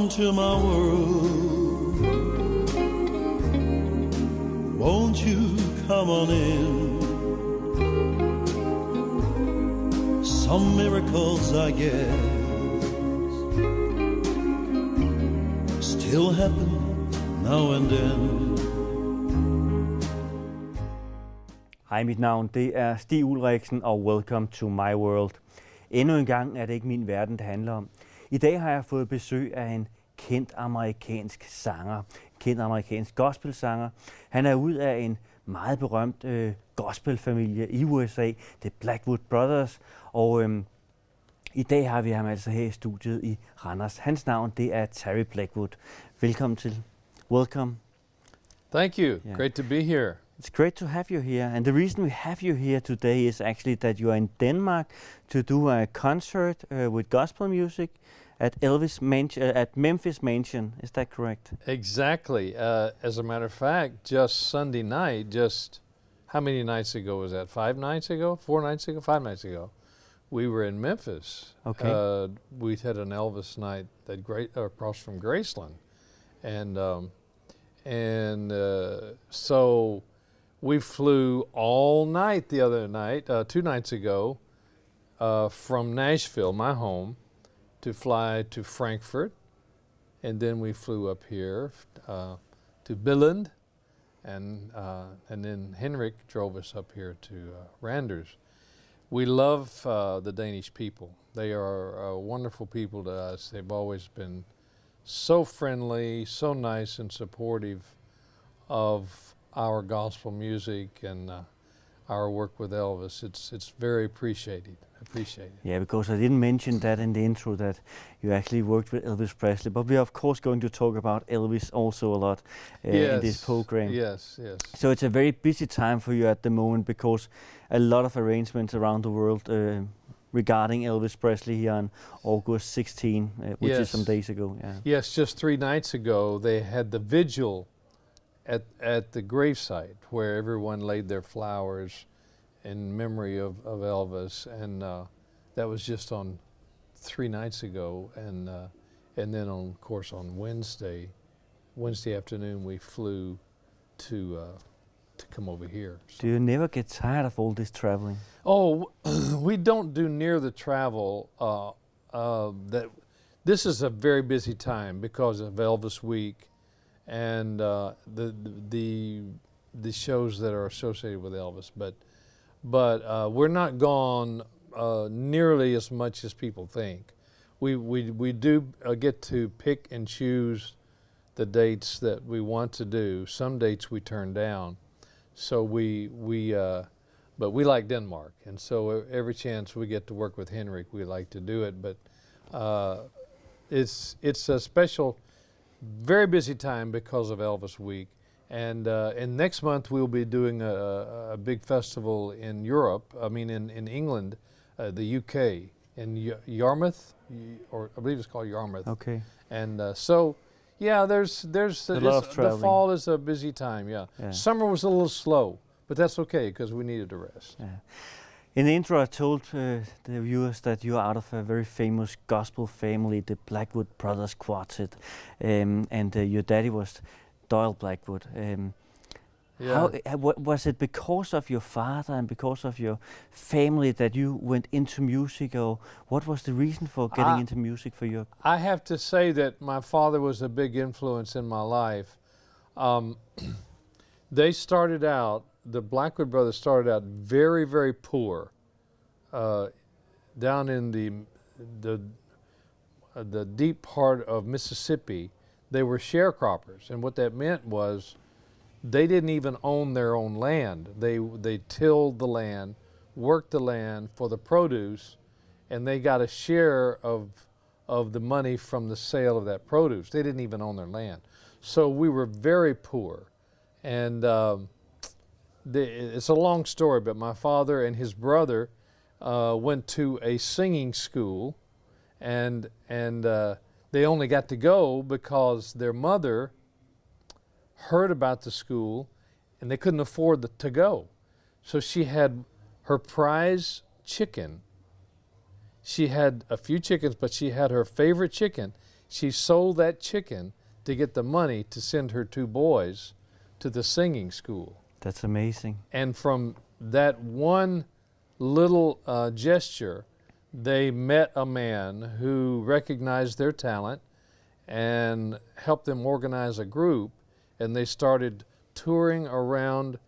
Come to my world, won't you come on in? Some miracles, I guess, still happen now and then. Hej, mit navn det er Stig Ulriksen, og welcome to my world. Endnu en gang er det ikke min verden, det handler om. I dag har jeg fået besøg af en kendt amerikansk sanger, en kendt amerikansk gospelsanger. Han er ud af en meget berømt gospelfamilie i USA, The Blackwood Brothers, og i dag har vi ham altså her i studiet i Randers. Hans navn det er Terry Blackwood. Velkommen til. Welcome. Thank you. Yeah. Great to be here. It's great to have you here, and the reason we have you here today is actually that you are in Denmark to do a concert with gospel music at at Memphis Mansion. Is that correct? Exactly. As a matter of fact, just Sunday night, how many nights ago was that? 5 nights ago? 4 nights ago? 5 nights ago? We were in Memphis. Okay. We had an Elvis night across from Graceland, and so we flew all night the other night, 2 nights ago, from Nashville, my home, to fly to Frankfurt, and then we flew up here to Billund, and then Henrik drove us up here to Randers. We love the Danish people. They are wonderful people to us. They've always been so friendly, so nice and supportive of our gospel music and our work with Elvis. It's very appreciated. Yeah, because I didn't mention that in the intro that you actually worked with Elvis Presley, but we are of course going to talk about Elvis also a lot in this program. Yes. So it's a very busy time for you at the moment because a lot of arrangements around the world regarding Elvis Presley here on August 16, which is some days ago. Yeah. Yes, just 3 nights ago they had the vigil at the gravesite where everyone laid their flowers in memory of Elvis, and that was just on 3 nights ago, and then of course on Wednesday afternoon we flew to come over here. So. Do you never get tired of all this traveling? Oh, we don't do near the travel. This is a very busy time because of Elvis Week and the shows that are associated with Elvis, but we're not gone nearly as much as people think. We do get to pick and choose the dates that we want to do. Some dates we turn down, so but we like Denmark, and so every chance we get to work with Henrik, we like to do it. But it's a special, very busy time because of Elvis Week. And next month we'll be doing a big festival in Europe. I mean, in England, the UK, in Yarmouth, or I believe it's called Yarmouth. Okay. And so, yeah, there's a lot of traveling. The fall is a busy time. Yeah. Summer was a little slow, but that's okay because we needed to rest. Yeah. In the intro, I told the viewers that you are out of a very famous gospel family, the Blackwood Brothers Quartet, and your daddy was Doyle Blackwood. How was it because of your father and because of your family that you went into music, or what was the reason for getting into music for you? I have to say that my father was a big influence in my life. They started out, the Blackwood brothers started out very, very poor down in the deep part of Mississippi. They were sharecroppers, and what that meant was they didn't even own their own land. They tilled the land, worked the land for the produce, and they got a share of the money from the sale of that produce. They didn't even own their land. So we were very poor. And it's a long story, but my father and his brother went to a singing school, and they only got to go because their mother heard about the school and they couldn't afford to go. So she had her prize chicken. She had a few chickens, but she had her favorite chicken. she sold that chicken to get the money to send her 2 boys to the singing school. That's amazing. And from that one little gesture, they met a man who recognized their talent and helped them organize a group, and they started touring around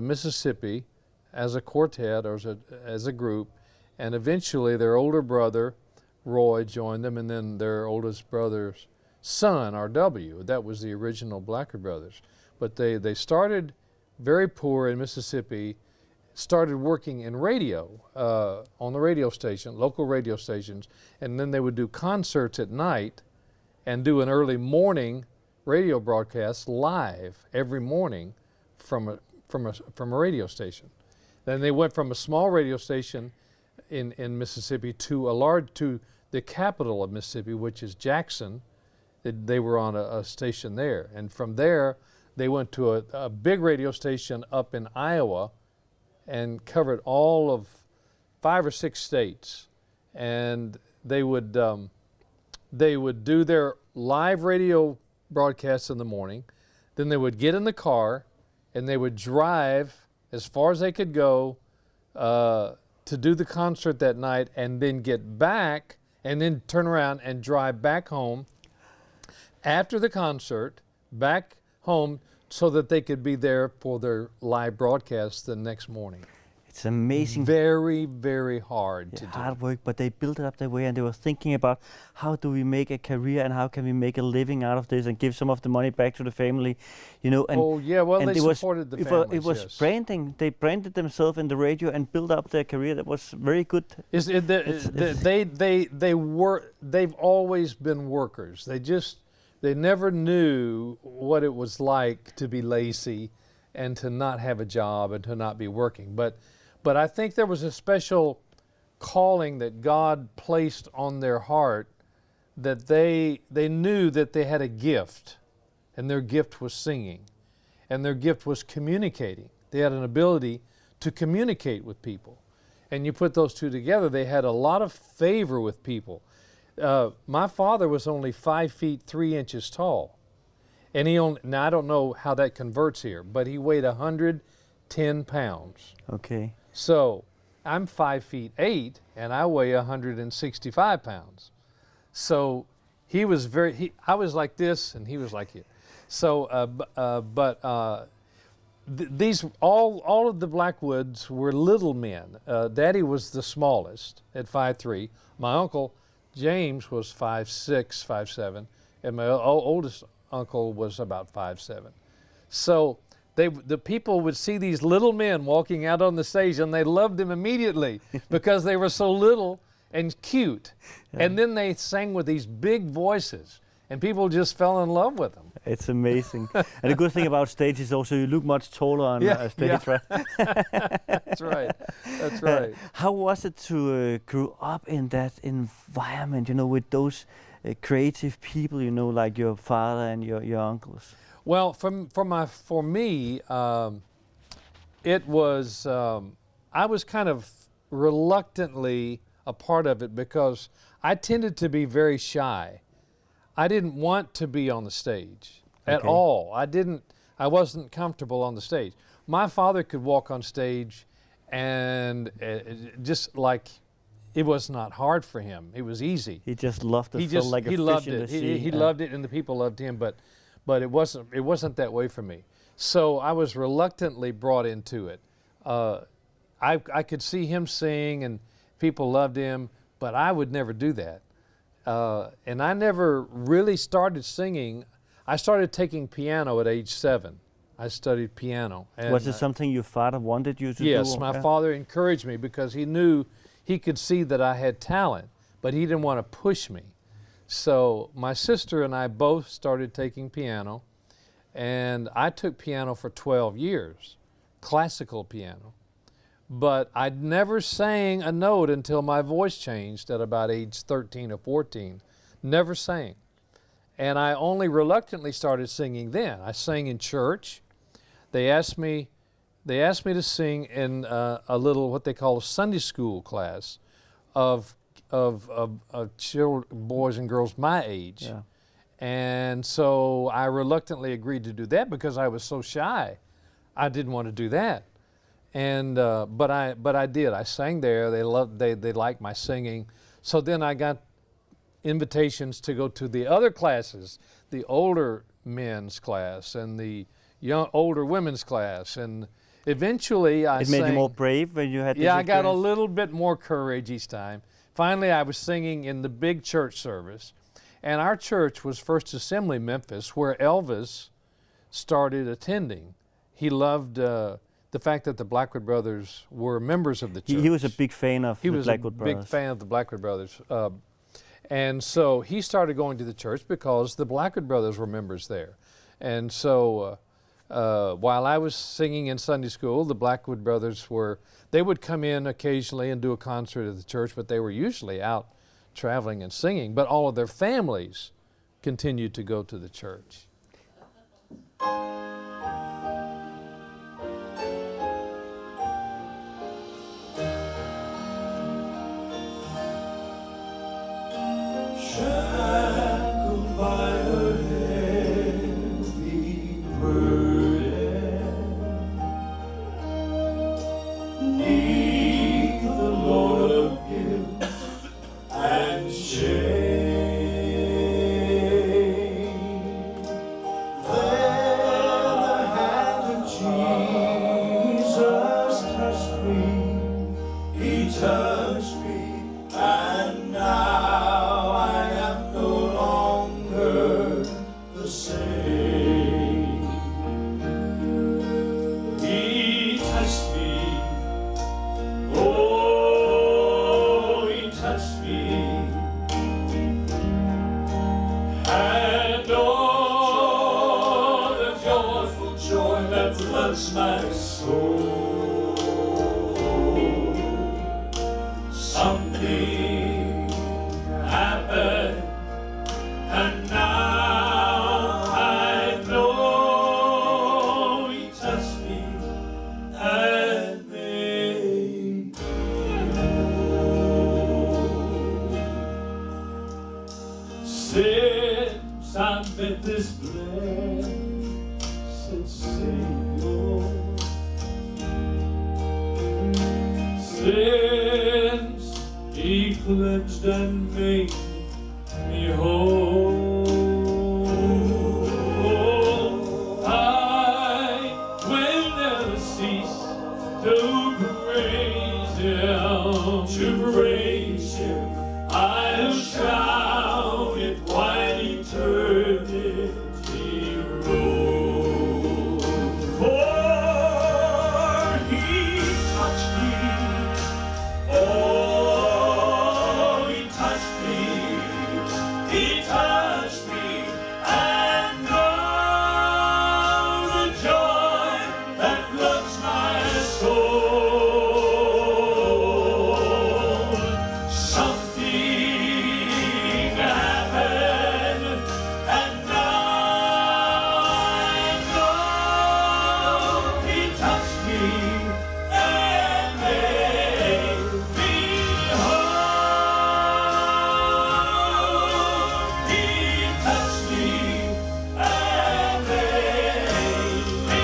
Mississippi as a quartet or as a group, and eventually their older brother, Roy, joined them, and then their oldest brother's son, R.W., that was the original Blackwood brothers. But they started very poor in Mississippi, started working in radio, on the radio station, local radio stations, and then they would do concerts at night and do an early morning radio broadcast live every morning from a radio station. Then they went from a small radio station in Mississippi to the capital of Mississippi, which is Jackson. They were on a station there, and from there they went to a big radio station up in Iowa and covered all of 5 or 6 states. And they would do their live radio broadcasts in the morning. Then they would get in the car and they would drive as far as they could go to do the concert that night, and then get back and then turn around and drive back home after the concert, back home, so that they could be there for their live broadcast the next morning. It's amazing. Very, very hard to do. Hard work, but they built it up that way, and they were thinking about how do we make a career and how can we make a living out of this and give some of the money back to the family, you know. And, oh yeah, well, and they supported the families. It was yes. branding. They branded themselves in the radio and built up their career. That was very good. They've always been workers. They never knew what it was like to be lazy and to not have a job and to not be working. But I think there was a special calling that God placed on their heart, that they knew that they had a gift, and their gift was singing, and their gift was communicating. They had an ability to communicate with people. And you put those two together, they had a lot of favor with people. My father was only 5 feet 3 inches tall. And now I don't know how that converts here, but he weighed 110 pounds. Okay. So I'm 5 feet 8 and I weigh 165 pounds. So he was I was like this and he was like it. So, these all of the Blackwoods were little men. Daddy was the smallest at 5'3". My uncle James was 5'6", 5'7", and my oldest uncle was about 5'7". So the people would see these little men walking out on the stage, and they loved them immediately because they were so little and cute. Yeah. And then they sang with these big voices, and people just fell in love with them. It's amazing. And the good thing about stage is also you look much taller on stage, right? That's right. That's right. How was it to grow up in that environment, you know, with those creative people, you know, like your father and your uncles? Well, for me, it was, I was kind of reluctantly a part of it because I tended to be very shy. I didn't want to be on the stage at all. I wasn't comfortable on the stage. My father could walk on stage and just like, it was not hard for him. It was easy. He just loved it. He loved it. He loved it, and the people loved him, but it wasn't that way for me. So I was reluctantly brought into it. I could see him sing and people loved him, but I would never do that. And I never really started singing. I started taking piano at age 7. I studied piano. And was it something your father wanted you to do? Yes, my father encouraged me because he knew he could see that I had talent, but he didn't want to push me. So my sister and I both started taking piano, and I took piano for 12 years, classical piano. But I never sang a note until my voice changed at about age 13 or 14. Never sang. And I only reluctantly started singing then. I sang in church. They asked me to sing in a little, what they call a Sunday school class of of boys and girls my age. Yeah. And so I reluctantly agreed to do that because I was so shy. I didn't want to do that. And but I did. I sang there. They liked my singing. So then I got invitations to go to the other classes, the older men's class and the older women's class, and eventually I sang. It made you more brave when you had this Yeah, I got a experience? little bit more courage each time. Finally, I was singing in the big church service, and our church was First Assembly Memphis, where Elvis started attending. He loved the fact that the Blackwood brothers were members of the church. He was a big fan of He the was Blackwood a brothers. big fan of the Blackwood brothers. And so he started going to the church because the Blackwood brothers were members there. And so while I was singing in Sunday school, the Blackwood brothers they would come in occasionally and do a concert at the church, but they were usually out traveling and singing. But all of their families continued to go to the church. Shackled by her heavy burden, 'neath the load of guilt and shame, then the hand of Jesus touched me. He touched me, and now my soul. Something happened, and now I know He touched me and made me whole. Since I've met this blessed Savior, since He cleansed and made me whole, I will never cease to praise Him, to praise Him. I'll shout it while eternity rolls. For He touched me. Oh, He touched me. He touched me. And now the joy that floods my soul. Something happened, and now I know He touched me and made me whole. He touched me and made me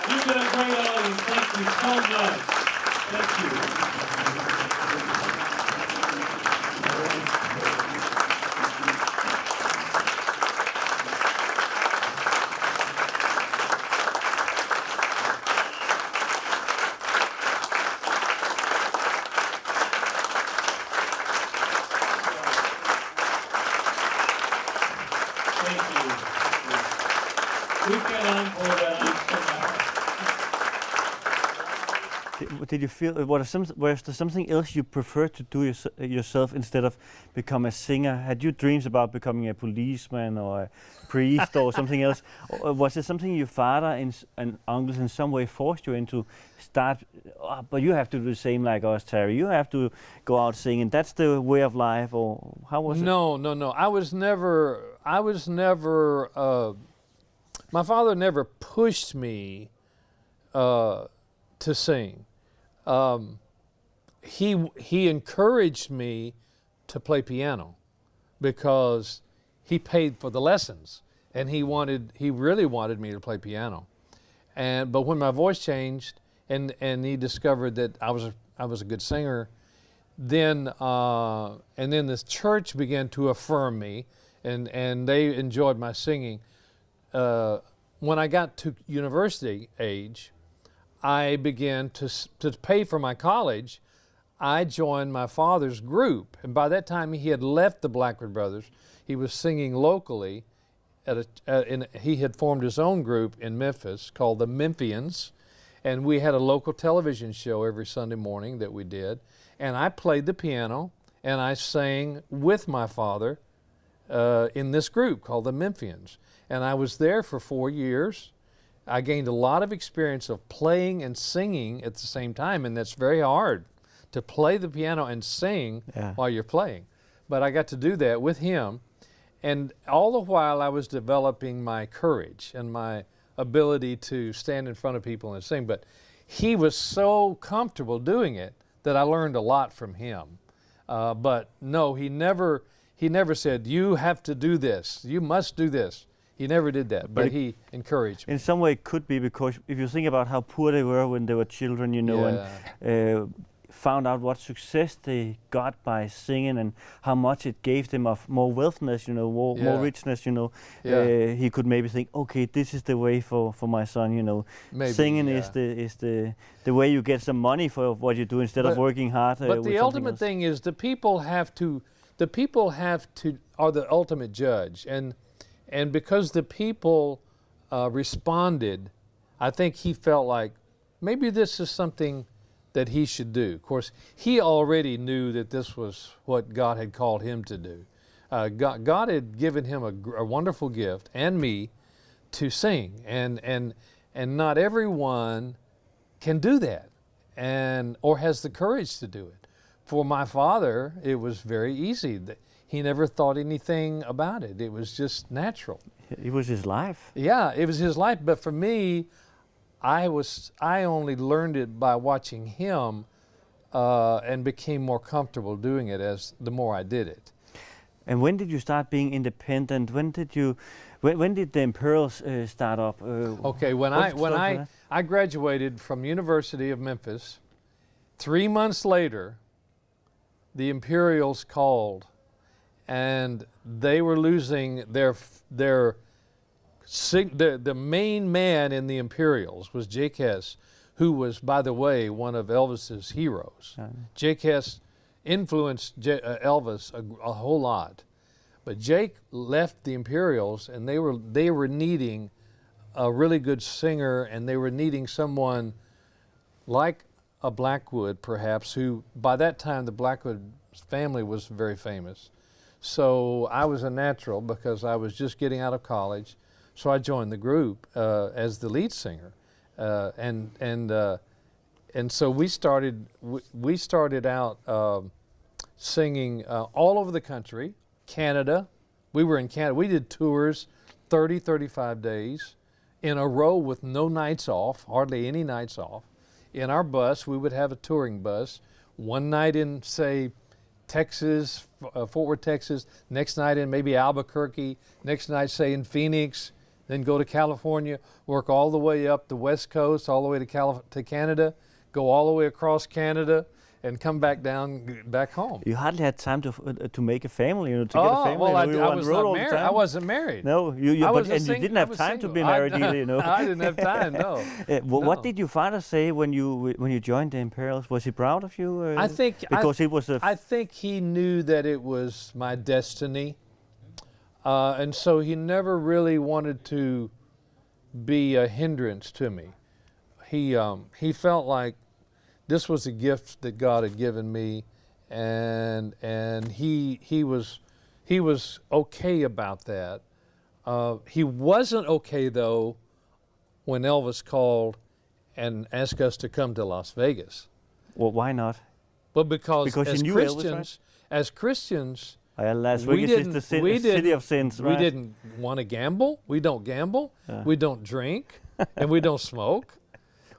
You've been a great audience. Thank you so much. Thank you. Thank you. We can encore that. did you feel? Was there something else you preferred to do yourself instead of become a singer? Had you dreams about becoming a policeman or a priest or something else? Or was it something your father and uncles in some way forced you into start? Oh, but you have to do the same like us, Terry. You have to go out singing. That's the way of life. Or how was it? No. I was never. My father never pushed me to sing. He encouraged me to play piano because he paid for the lessons, and he really wanted me to play piano. But when my voice changed, and he discovered that I was a good singer, then the church began to affirm me, and they enjoyed my singing. When I got to university age, I began to pay for my college. I joined my father's group, and by that time he had left the Blackwood Brothers. He was singing locally he had formed his own group in Memphis called the Memphians, and we had a local television show every Sunday morning that we did, and I played the piano and I sang with my father in this group called the Memphians, and I was there for 4 years. I gained a lot of experience of playing and singing at the same time, and that's very hard to play the piano and sing while you're playing. But I got to do that with him, and all the while I was developing my courage and my ability to stand in front of people and sing. But he was so comfortable doing it that I learned a lot from him. But no, he never said, you have to do this, you must do this. He never did that, but he encouraged me. In some way it could be, because if you think about how poor they were when they were children, you know, and found out what success they got by singing and how much it gave them of more wealthiness, you know, more richness, you know. He could maybe think, okay, this is the way for my son, you know. Maybe, singing is the way you get some money for what you do instead of working hard. But the ultimate thing is the people are the ultimate judge, and because the people responded, I think he felt like maybe this is something that he should do. Of course, he already knew that this was what God had called him to do. God had given him a wonderful gift, and me, to sing, and not everyone can do that, or has the courage to do it. For my father, it was very easy. He never thought anything about it. It was just natural. It was his life. Yeah, it was his life. But for me, I only learned it by watching him, and became more comfortable doing it the more I did it. And when did you start being independent? When did the Imperials start up? Okay, when I graduated from University of Memphis, 3 months later, the Imperials called, and they were losing the main man in the Imperials was Jake Hess, who was, by the way, one of Elvis's heroes. Jake Hess influenced Elvis a whole lot, but Jake left the Imperials, and they were needing a really good singer, and they were needing someone like a Blackwood, perhaps, who by that time the Blackwood family was very famous. So I was a natural because I was just getting out of college. So I joined the group as the lead singer, and so we started out singing all over the country. Canada, we were in Canada. We did tours, 35 days in a row with no nights off, hardly any nights off. In our bus, we would have a touring bus. One night in, say, Texas, Fort Worth, Texas. Next night in maybe Albuquerque. Next night, say, in Phoenix. Then go to California, work all the way up the West Coast, all the way to Canada, go all the way across Canada, and come back home. You hardly had time to make a family, you know, to get a family. Well, I was not married. I wasn't married. No, you didn't have time to be married either, you know. I didn't have time. No. What did your father say when you joined the Imperials? Was he proud of you? I think because he was. I think he knew that it was my destiny. And so he never really wanted to be a hindrance to me. He felt like this was a gift that God had given me, and he was okay about that. He wasn't okay though when Elvis called and asked us to come to Las Vegas. Well, why not? Well, because you as knew Christians, Elvis, right? As Christians, Las we Vegas is didn't- the we city of sins, right? we didn't want to gamble. We don't gamble. We don't drink, and we don't smoke.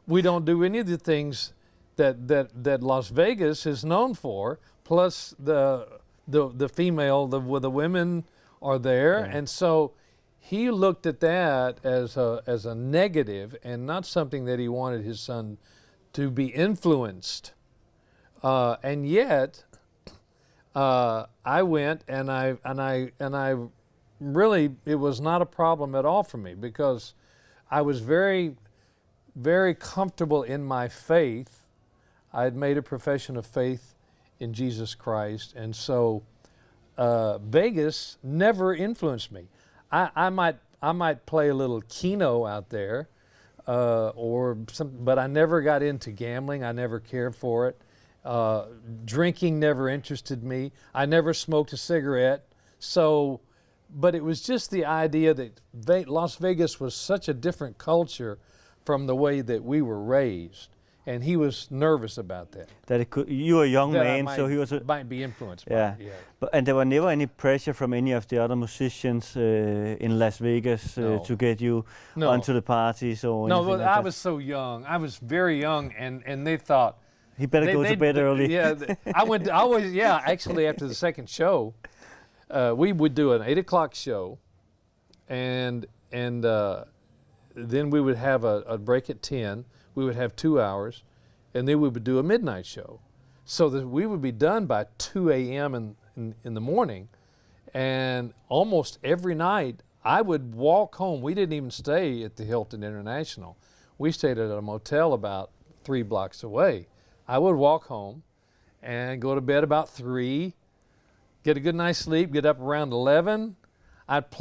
We don't do any of the things that Las Vegas is known for. Plus the female, the women are there, Yeah. and so he looked at that as a negative and not something that he wanted his son to be influenced. And yet, I went and I really, it was not a problem at all for me, because I was very, very comfortable in my faith. I had made a profession of faith in Jesus Christ, and so Vegas never influenced me. I might play a little keno out there, but I never got into gambling. I never cared for it. Drinking never interested me. I never smoked a cigarette. So, but it was just the idea that Las Vegas was such a different culture from the way that we were raised, and he was nervous about that. That it could, you were a young That I man, so he was. might be influenced by Yeah. it. Yeah. But and there were never any pressure from any of the other musicians in Las Vegas No. to get you No. onto the parties or No, anything well, like I that? was so young. I was very young, and they thought, He better go to bed early. Yeah, actually after the second show, we would do an 8 o'clock show, and then we would have a break at 10. We would have 2 hours, and then we would do a midnight show, so that we would be done by 2 a.m. in the morning, and almost every night I would walk home. We didn't even stay at the Hilton International. We stayed at a motel about 3 blocks away. I would walk home and go to bed about 3, get a good night's sleep, get up around 11. I'd get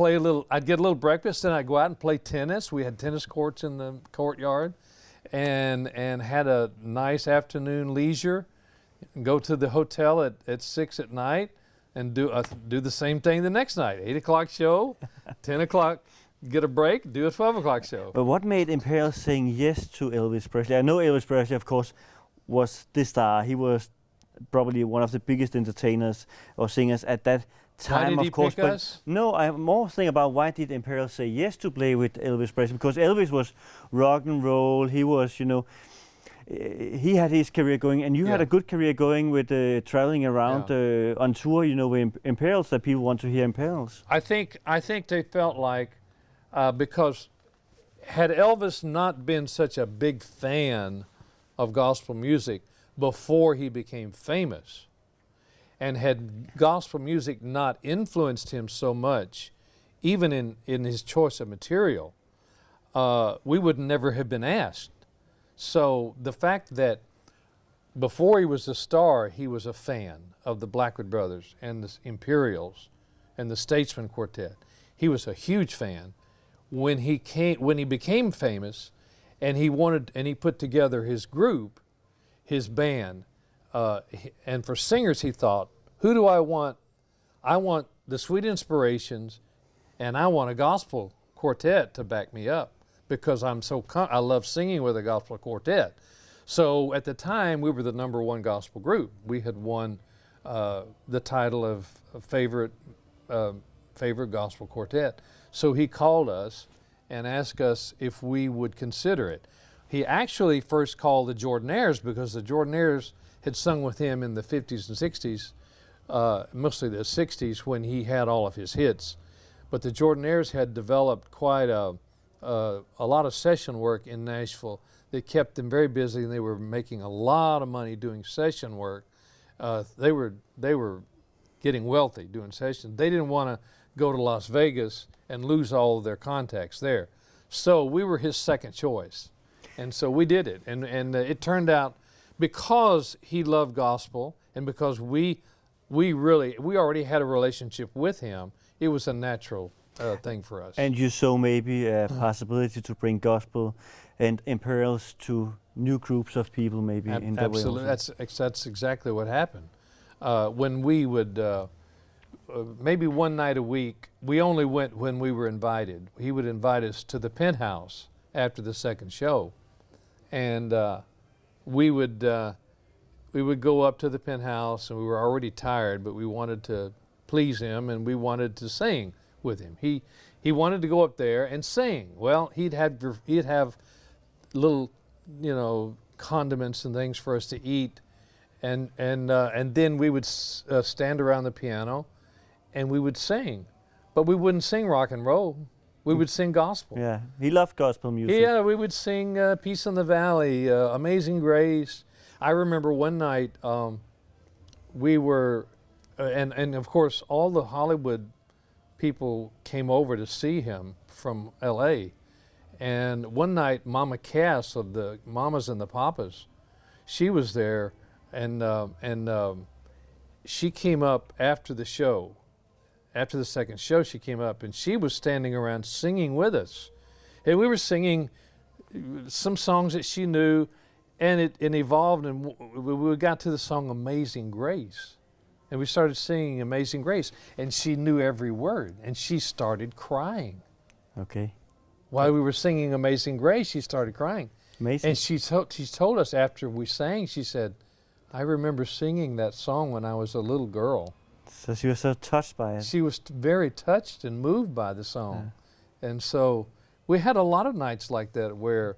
a little breakfast, then I'd go out and play tennis. We had tennis courts in the courtyard, and had a nice afternoon leisure, and go to the hotel at 6 at night and do the same thing the next night. 8 o'clock show, 10 o'clock, get a break, do a 12 o'clock show. But what made Imperials saying yes to Elvis Presley? I know Elvis Presley, of course, was the star. He was probably one of the biggest entertainers or singers at that time, Why did he of course. pick But us? no, I'm more thinking about why did Imperials say yes to play with Elvis Presley? Because Elvis was rock and roll. He was, he had his career going, and you had Yeah. a good career going with traveling around on tour, with Imperials, that people want to hear Imperials. I think they felt like, because had Elvis not been such a big fan of gospel music before he became famous, and had gospel music not influenced him so much, even in his choice of material, we would never have been asked. So the fact that before he was a star, he was a fan of the Blackwood Brothers and the Imperials and the Statesman Quartet. He was a huge fan. When he became famous, and he put together his group, his band, and for singers he thought, who do I want? I want the Sweet Inspirations, and I want a gospel quartet to back me up, because I love singing with a gospel quartet. So at the time, we were the #1 gospel group. We had won the title of favorite gospel quartet. So he called us and asked us if we would consider it. He actually first called the Jordanaires, because the Jordanaires had sung with him in the 50s and 60s, mostly the 60s when he had all of his hits. But the Jordanaires had developed quite a lot of session work in Nashville that kept them very busy, and they were making a lot of money doing session work. They were getting wealthy doing sessions. They didn't want to go to Las Vegas and lose all of their contacts there. So we were his second choice. And so we did it. And it turned out, because he loved gospel, and because we already had a relationship with him, it was a natural thing for us. And you saw maybe a possibility to bring gospel and Imperials to new groups of people maybe in that way Absolutely, also. that's exactly what happened. When we would, maybe one night a week, we only went when we were invited. He would invite us to the Penthouse after the second show, and we would go up to the Penthouse, and we were already tired, but we wanted to please him, and we wanted to sing with him. He wanted to go up there and sing. Well, he'd have little, condiments and things for us to eat, and then we would stand around the piano, and we would sing, but we wouldn't sing rock and roll. We would sing gospel. Yeah, he loved gospel music. Yeah, we would sing Peace in the Valley, Amazing Grace. I remember one night we were, and of course all the Hollywood people came over to see him from L.A. And one night Mama Cass of the Mamas and the Papas, she was there, and she came up after the show. After the second show, she came up, and she was standing around singing with us. And we were singing some songs that she knew, and it evolved, and we got to the song Amazing Grace. And we started singing Amazing Grace, and she knew every word, and she started crying. Okay. While we were singing Amazing Grace, she started crying. Amazing. And she told us after we sang, she said, I remember singing that song when I was a little girl. So she was so touched by it. She was very touched and moved by the song. Yeah. And so we had a lot of nights like that where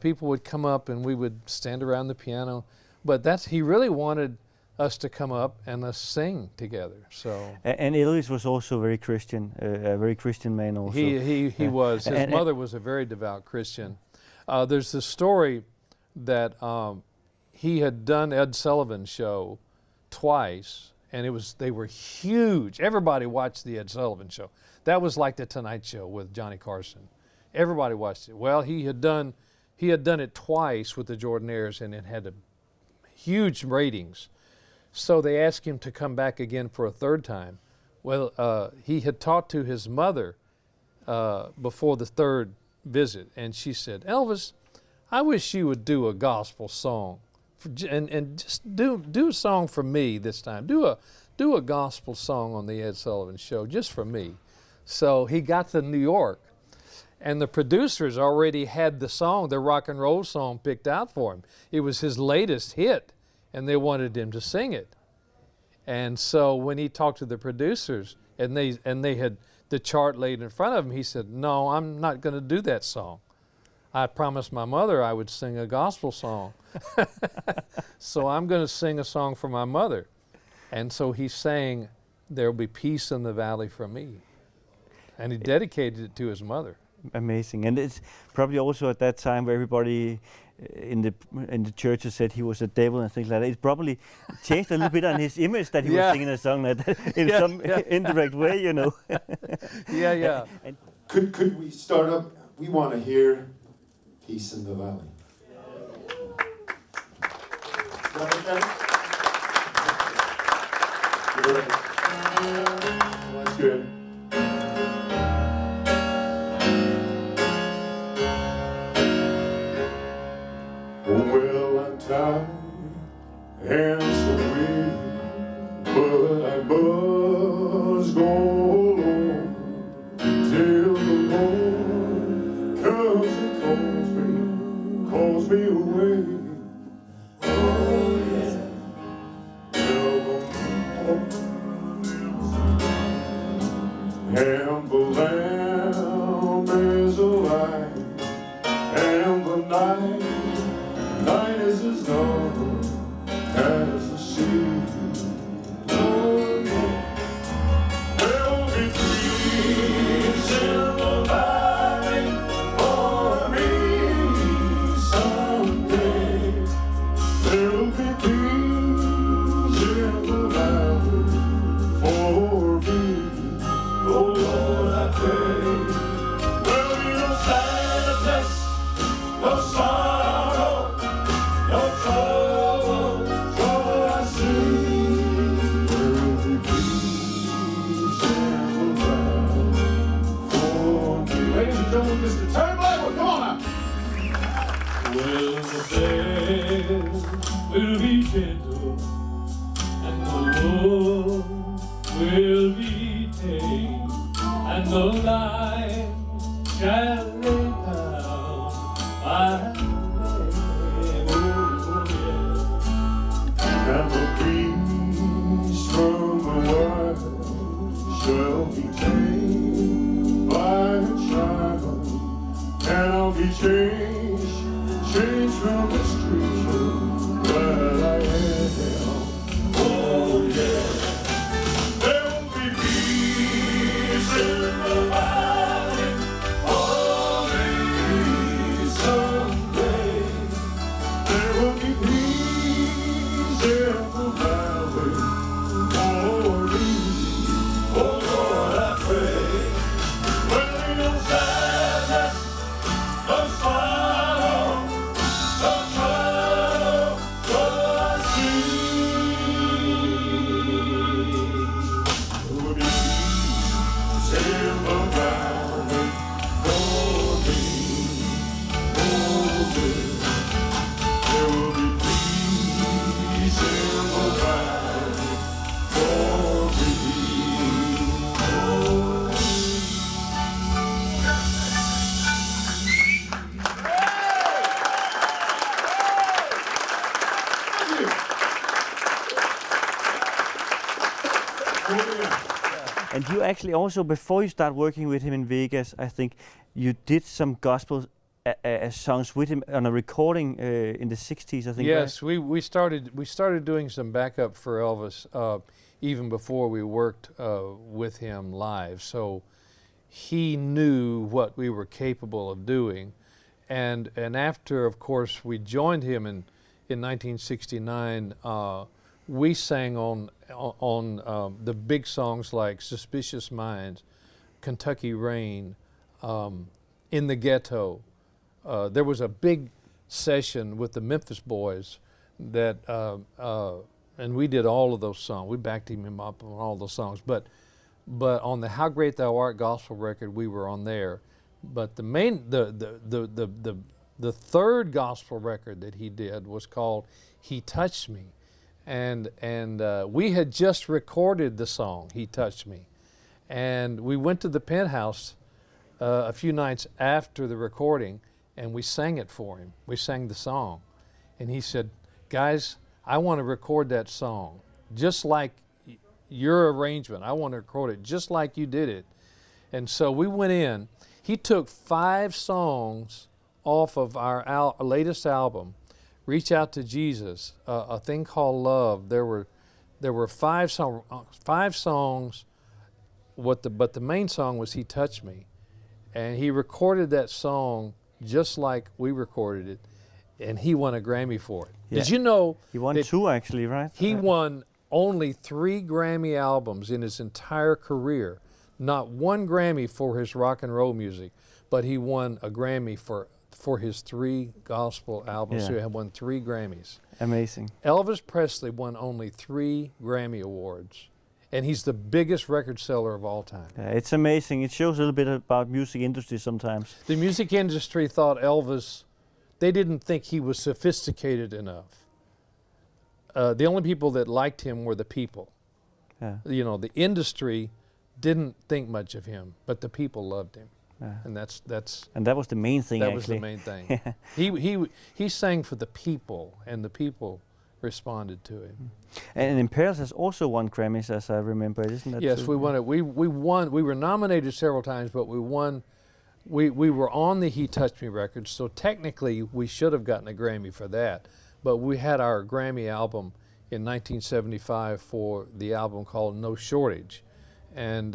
people would come up and we would stand around the piano. But he really wanted us to come up and us sing together. So. And Elvis was also very Christian, a very Christian man also. He was. His mother was a very devout Christian. There's this story that he had done Ed Sullivan's show twice, and they were huge. Everybody watched the Ed Sullivan show. That was like the Tonight Show with Johnny Carson. Everybody watched it. Well, he had done it twice with the Jordanaires, and it had huge ratings. So they asked him to come back again for a third time. Well, he had talked to his mother before the third visit, and she said, Elvis, I wish you would do a gospel song, and just do a song for me this time. Do a gospel song on the Ed Sullivan Show just for me. So he got to New York, and the producers already had the rock and roll song picked out for him. It was his latest hit, and they wanted him to sing it. And so when he talked to the producers, and they had the chart laid in front of him, he said, no, I'm not going to do that song. I promised my mother I would sing a gospel song. So I'm going to sing a song for my mother. And so he sang, There'll Be Peace in the Valley for Me. And he dedicated it to his mother. Amazing. And it's probably also at that time where everybody in the churches said he was a devil and things like that. It probably changed a little bit on his image that he was singing a song like that in some indirect way, Yeah. And Could we start up? We want to hear Peace in the Valley. Is that okay? Good. That's good. Well, I'm tired and so weary, but I must go along till the Lord comes and calls me away. Oh yeah. And the Lamb is alive, and the night is as dark as the sea. Oh, yeah. There'll be peace in the valley for me someday. There'll be peace in the valley for me. Oh Lord, I pray. There'll be no sadness, no sorrow, no trouble I see. There'll be peace in the valley for me. Ladies and gentlemen, Mr. Terry Blackwood, come on out. Well, the bell will be gentle, and the wolf will be tame, and the lion shall lay down by the lamb. Oh, yeah. And the peace from the world shall be tamed by a child, and I'll be changed from this creature that I am. Oh yeah, there will be peace in the valley for me someday. There will be peace in the valley for me. Oh Lord, I pray. Well, ain't no sadness, no sorrow, no trial, but I see. There will be peace in the valley for me. Oh, there will be peace in the valley for me. And you actually also, before you start working with him in Vegas, I think you did some gospel songs with him on a recording in the 60s, I think. Yes, right? we started doing some backup for Elvis even before we worked with him live. So he knew what we were capable of doing, and after, of course, we joined him in 1969. We sang on the big songs like "Suspicious Minds," "Kentucky Rain," "In the Ghetto." There was a big session with the Memphis Boys that, and we did all of those songs. We backed him up on all those songs. But on the "How Great Thou Art" gospel record, we were on there. But the main, the third gospel record that he did was called "He Touched Me," and we had just recorded the song "He Touched Me," and we went to the Penthouse a few nights after the recording, and we sang it for him. We sang the song, and he said, "Guys, I want to record that song just like your arrangement. I want to record it just like you did it." And so we went in. He took 5 songs off of our latest album, "Reach Out to Jesus," "A Thing Called Love." There were 5 songs. But the main song was "He Touched Me," and he recorded that song just like we recorded it, and he won a Grammy for it. Yeah. Did you know He won that 2 actually, right? he won only 3 Grammy albums in his entire career? Not 1 Grammy for his rock and roll music, but he won a Grammy for his 3 gospel albums. Yeah. So he had won 3 Grammys. Amazing. Elvis Presley won only 3 Grammy Awards, and he's the biggest record seller of all time. Yeah, it's amazing. It shows a little bit about music industry sometimes. The music industry thought Elvis, they didn't think he was sophisticated enough. The only people that liked him were the people. Yeah. You know, the industry didn't think much of him, but the people loved him. Yeah. And And that was the main thing, that actually. was the main thing. He sang for the people, and the people responded to him. And Imperials has also won Grammys, as I remember, isn't that Yes, true? we won it. We won. We were nominated several times, but we won. We were on the "He Touched Me" record, so technically we should have gotten a Grammy for that. But we had our Grammy album in 1975 for the album called "No Shortage," and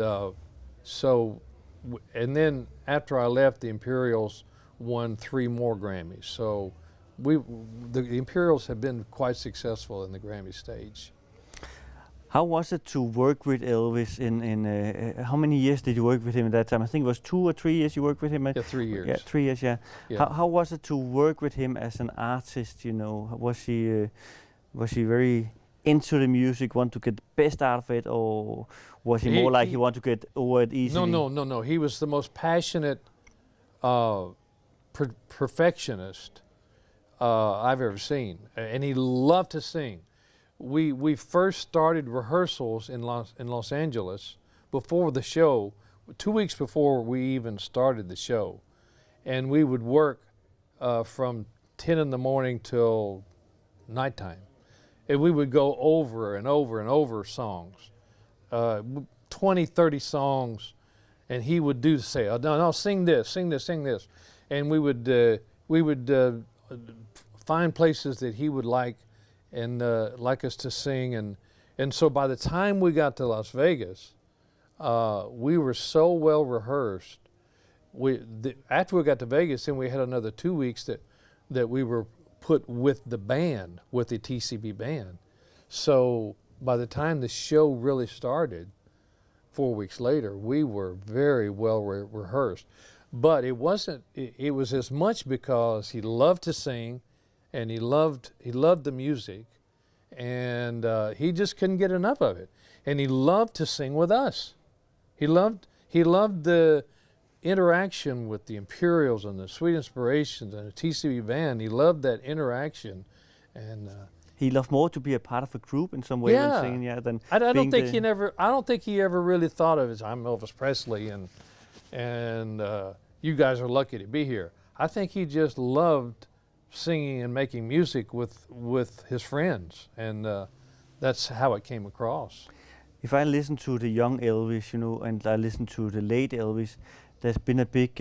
and then after I left, the Imperials won 3 more Grammys. So the Imperials have been quite successful in the Grammy stage. How was it to work with Elvis how many years did you work with him at that time? I think it was 2 or 3 years you worked with him. Yeah, 3 years. Yeah, 3 years, yeah. Yeah. How was it to work with him as an artist, you know? Was he very into the music, want to get the best out of it, or was he more like he want to get over it easily? No. He was the most passionate perfectionist I've ever seen, and he loved to sing. We first started rehearsals in Los Angeles before the show, 2 weeks before we even started the show, and we would work from 10 in the morning till nighttime, and we would go over and over and over songs, 20, 30 songs, and he would say, "Oh, no, sing this, sing this, sing this," and we would find places that he would like and like us to sing, and so by the time we got to Las Vegas, we were so well rehearsed. After we got to Vegas, then we had another 2 weeks that we were put with the band, with the TCB band. So by the time the show really started, 4 weeks later, we were very well rehearsed. But it wasn't. It was as much because he loved to sing, and he loved the music, and he just couldn't get enough of it. And he loved to sing with us. He loved the interaction with the Imperials and the Sweet Inspirations and the TCB band. He loved that interaction, and he loved more to be a part of a group in some way than singing. Yeah, than I don't think he ever really thought of it as, I'm Elvis Presley, and you guys are lucky to be here. I think he just loved singing and making music with his friends, and that's how it came across. If I listen to the young Elvis, and I listen to the late Elvis, there's been a big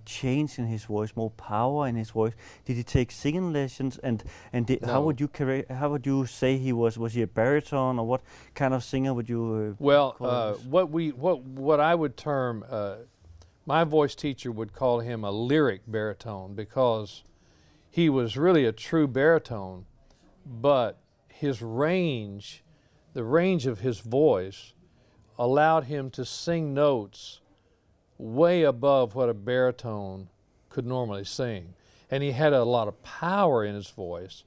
change in his voice, more power in his voice. Did he take singing lessons, and No. how would you say he was? Was he a baritone, or what kind of singer would you? Call him? What I would term, my voice teacher would call him a lyric baritone, because he was really a true baritone, but his range, the range of his voice, allowed him to sing notes way above what a baritone could normally sing. And he had a lot of power in his voice,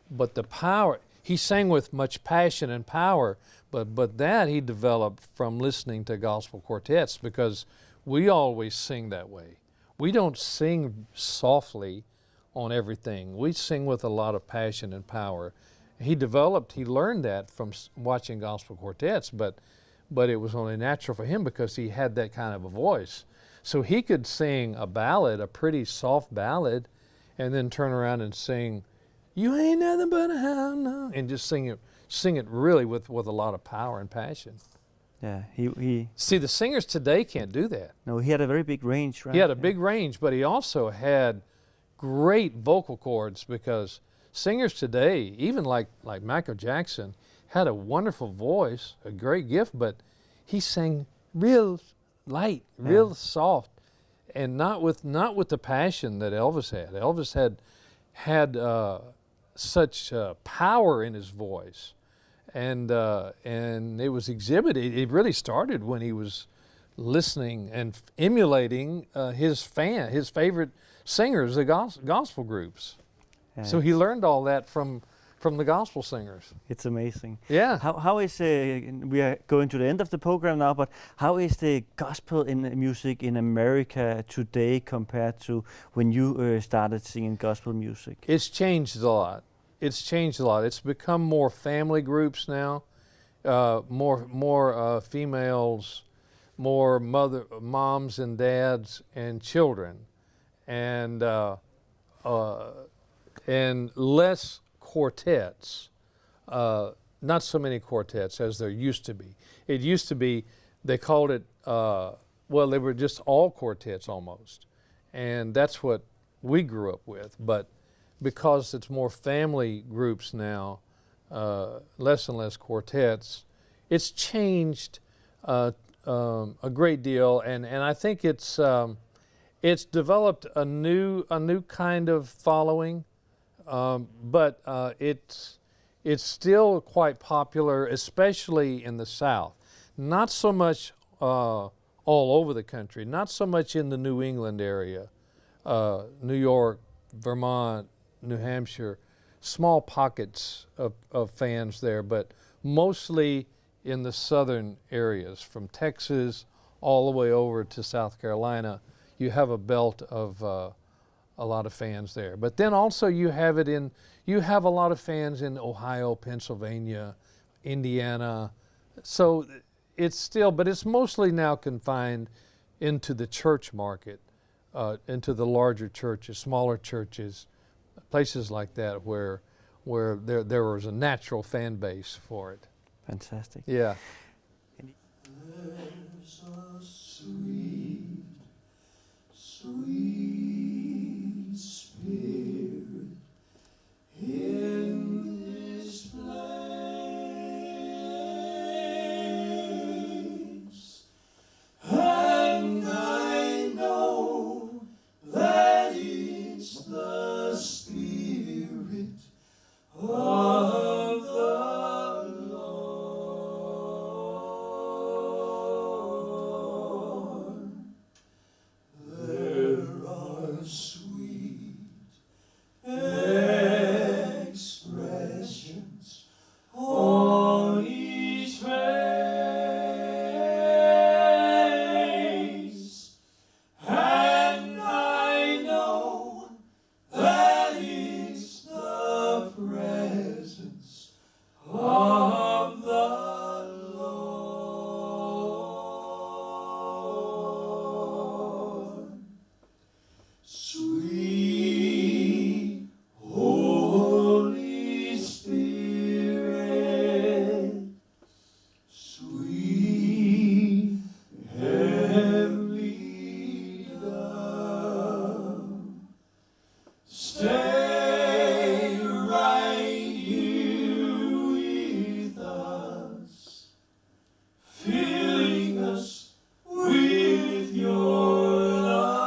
but the power, he sang with much passion and power, but that he developed from listening to gospel quartets, because we always sing that way. We don't sing softly on everything. We sing with a lot of passion and power. He learned that from watching gospel quartets, but it was only natural for him because he had that kind of a voice. So he could sing a ballad, a pretty soft ballad, and then turn around and sing, "You ain't nothing but a hound," no," and just sing it really with a lot of power and passion. Yeah, he. See, the singers today can't do that. No, he had a very big range, right? He had a big range, but he also had great vocal cords, because singers today, even like Michael Jackson, had a wonderful voice, a great gift, but he sang real light, real soft, and not with the passion that Elvis had. Elvis had such power in his voice, and it was exhibited. It really started when he was listening and emulating his favorite singers, the gospel groups. So he learned all that from the gospel singers. It's amazing. Yeah. How is we are going to the end of the program now, but how is the gospel in music in America today compared to when you started singing gospel music? It's changed a lot. It's become more family groups now, more females, more moms and dads and children, and less quartets, not so many quartets as there used to be. It used to be, they called it, they were just all quartets almost. And that's what we grew up with. But because it's more family groups now, less and less quartets, it's changed a great deal. And I think it's developed a new kind of following. But it's still quite popular, especially in the South. Not so much all over the country, not so much in the New England area, New York, Vermont, New Hampshire, small pockets of fans there, but mostly in the southern areas, from Texas all the way over to South Carolina. You have a belt a lot of fans there. But then also you have a lot of fans in Ohio, Pennsylvania, Indiana. So it's still, but it's mostly now confined into the church market, into the larger churches, smaller churches, places like that where there was a natural fan base for it. Fantastic. Yeah. There's a sweet, sweet spirit in this place, and I know that it's the Spirit of the Lord. There are sweet expressions on each face, and I know that it's the presence of the Lord. Sweet Holy Spirit, sweet heavenly dove, stay right here with us, filling us with your love.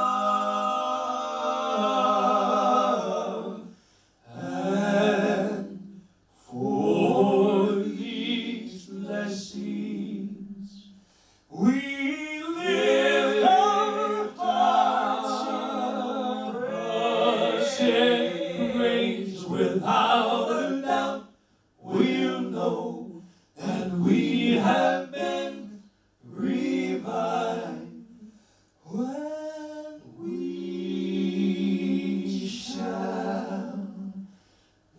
And for these blessings, we lift our hearts in praise. Without a doubt, we'll know that we have been revived when we shall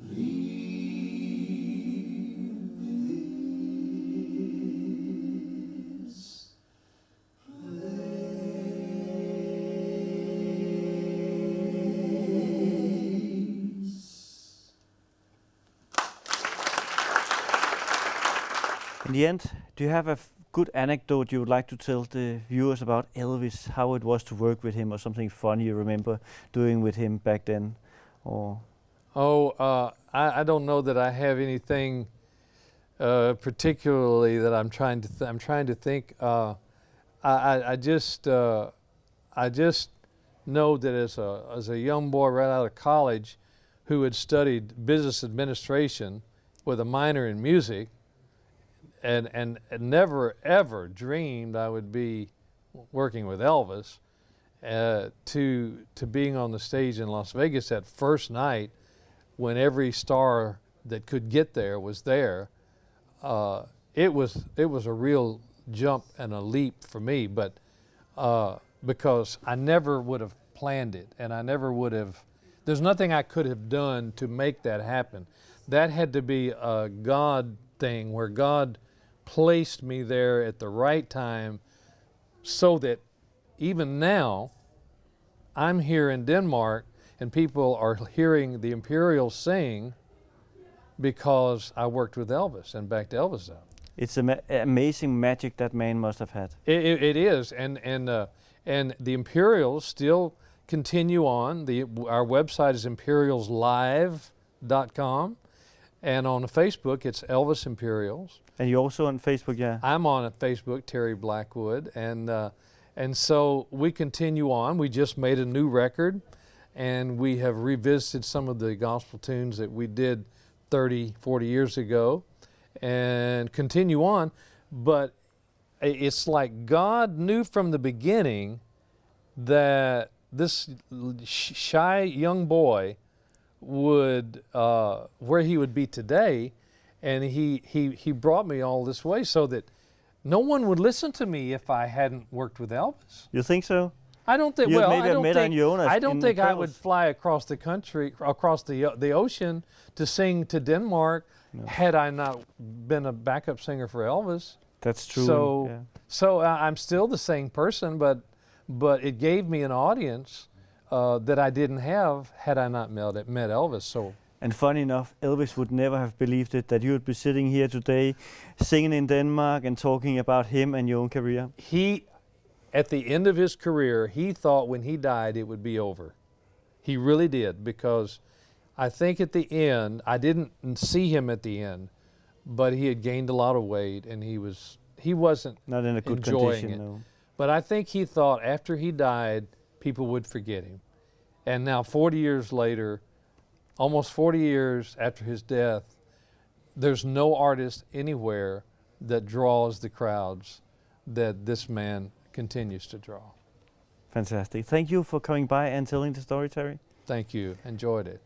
leave this place. In the end, do you have a good anecdote you would like to tell the viewers about Elvis, how it was to work with him, or something funny you remember doing with him back then? Or I don't know that I have anything particularly that I'm trying to think. I just know that as a young boy right out of college, who had studied business administration with a minor in music, and never ever dreamed I would be working with Elvis, to being on the stage in Las Vegas that first night when every star that could get there was there. It was a real jump and a leap for me, but because I never would have planned it, and I never would have. There's nothing I could have done to make that happen. That had to be a God thing where God placed me there at the right time, so that even now I'm here in Denmark and people are hearing the Imperials sing because I worked with Elvis and backed Elvis up. it's amazing magic that man must have had. It is, and the Imperials still continue on. Our website is imperialslive.com, and on Facebook it's Elvis Imperials. And you're also on Facebook, yeah? I'm on Facebook, Terry Blackwood, and so we continue on. We just made a new record, and we have revisited some of the gospel tunes that we did 30, 40 years ago, and continue on. But it's like God knew from the beginning that this shy young boy would, where he would be today, and he brought me all this way so that no one would listen to me if I hadn't worked with Elvis. You think so? I don't think. You Well, maybe I have don't met think. on Jonas I don't in think the I would Pearls. fly across the country, across the ocean, to sing to Denmark, had I not been a backup singer for Elvis. That's true. So, yeah. so I'm still the same person, but it gave me an audience that I didn't have had I not met Elvis. So. And funny enough, Elvis would never have believed it that you would be sitting here today, singing in Denmark and talking about him and your own career. He, at the end of his career, he thought when he died it would be over. He really did, because I think at the end, I didn't see him at the end, but he had gained a lot of weight and he wasn't Not in a good enjoying condition, it. no. But I think he thought after he died, people would forget him. And now 40 years later, almost 40 years after his death, there's no artist anywhere that draws the crowds that this man continues to draw. Fantastic. Thank you for coming by and telling the story, Terry. Thank you. Enjoyed it.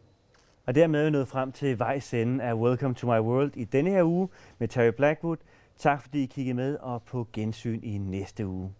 Og dermed er vi nået frem til vejs ende af Welcome to my world i denne her uge med Terry Blackwood. Tak fordi I kiggede med, og på gensyn i næste uge.